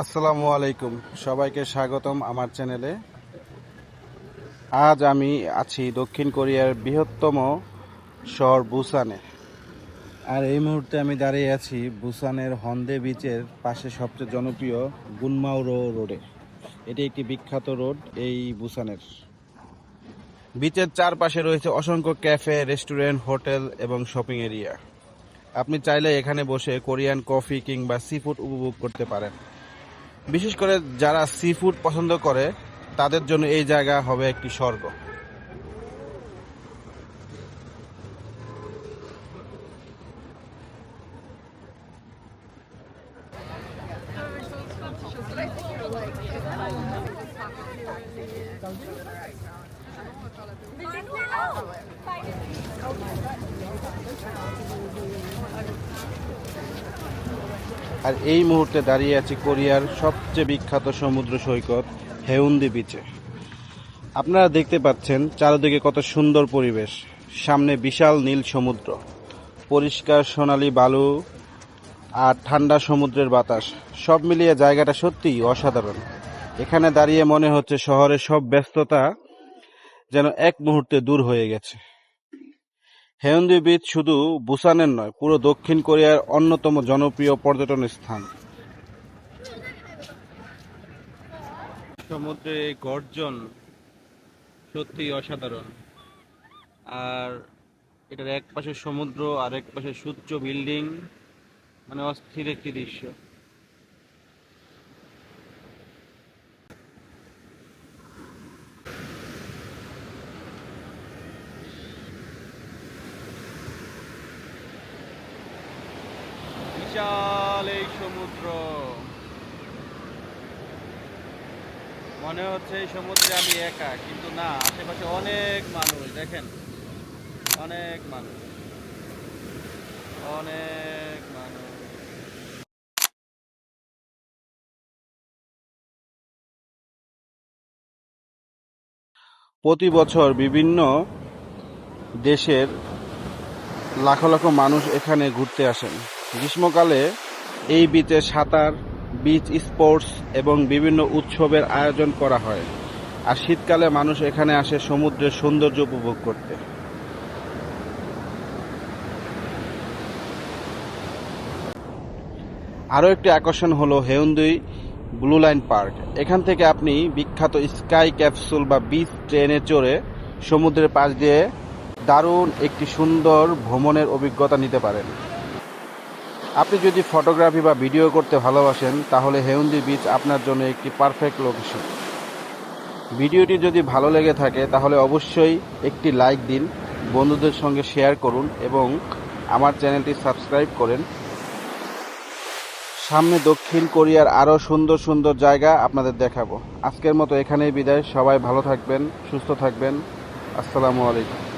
আসসালামু আলাইকুম, সবাইকে স্বাগতম আমার চ্যানেলে। আজ আমি আছি দক্ষিণ কোরিয়ার বৃহত্তম শহর বুসানে। আর এই মুহূর্তে আমি দাঁড়িয়ে আছি বুসানের হন্দে বিচের পাশে সবচেয়ে জনপ্রিয় গুনমাও রোডে। এটি একটি বিখ্যাত রোড এই বুসানের। বিচের চারপাশে রয়েছে অসংখ্য ক্যাফে, রেস্টুরেন্ট, হোটেল এবং শপিং এরিয়া। আপনি চাইলে এখানে বসে কোরিয়ান কফি কিংবা সি ফুড উপভোগ করতে পারেন। বিশেষ করে যারা সি ফুড পছন্দ করে তাদের জন্য এই জায়গা হবে একটি স্বর্গ। আর এই মুহূর্তে দাঁড়িয়ে আছি কোরিয়ার সবচেয়ে বিখ্যাত সমুদ্র সৈকত হেউন্দি বিচে। আপনারা দেখতে পাচ্ছেন চারিদিকে কত সুন্দর পরিবেশ। সামনে বিশাল নীল সমুদ্র, পরিষ্কার সোনালী বালু আর ঠান্ডা সমুদ্রের বাতাস, সব মিলিয়ে জায়গাটা সত্যিই অসাধারণ। এখানে দাঁড়িয়ে মনে হচ্ছে শহরের সব ব্যস্ততা যেন এক মুহূর্তে দূর হয়ে গেছে। হেউন্দি বিচ শুধু বুসানের নয়, পুরো দক্ষিণ কোরিয়ার অন্যতম জনপ্রিয় পর্যটন স্থান। সমুদ্রে এই গর্জন সত্যিই অসাধারণ। আর এটার এক পাশে সমুদ্র আর এক পাশে সুউচ্চ বিল্ডিং, মানে অস্থির একটি দৃশ্য। বিশাল এই সমুদ্র, মনে হচ্ছে এই সমুদ্রে আমি একা, কিন্তু না, আশেপাশে অনেক মানুষ। দেখেন, অনেক মানুষ, অনেক মানুষ। প্রতি বছর বিভিন্ন দেশের লাখো লাখো মানুষ এখানে ঘুরতে আসেন। গ্রীষ্মকালে এই বিচে সাঁতার, বিচ স্পোর্টস এবং বিভিন্ন উৎসবের আয়োজন করা হয়। আর শীতকালে মানুষ এখানে আসে সমুদ্রের সৌন্দর্য উপভোগ করতে। আরও একটি আকর্ষণ হলো হেউন্দি ব্লু লাইন পার্ক। এখান থেকে আপনি বিখ্যাত স্কাই ক্যাপসুল বা বিচ ট্রেনে চড়ে সমুদ্রের পাশ দিয়ে দারুণ একটি সুন্দর ভ্রমণের অভিজ্ঞতা নিতে পারেন। আপনি যদি ফটোগ্রাফি বা ভিডিও করতে ভালোবাসেন তাহলে হেউন্দি বিচ আপনার জন্য একটি পারফেক্ট লোকেশন। ভিডিওটি যদি ভালো লেগে থাকে তাহলে অবশ্যই একটি লাইক দিন, বন্ধুদের সঙ্গে শেয়ার করুন এবং আমার চ্যানেলটি সাবস্ক্রাইব করেন। সামনে দক্ষিণ কোরিয়ার আরও সুন্দর সুন্দর জায়গা আপনাদের দেখাবো। আজকের মতো এখানেই বিদায়। সবাই ভালো থাকবেন, সুস্থ থাকবেন। আসসালামু আলাইকুম।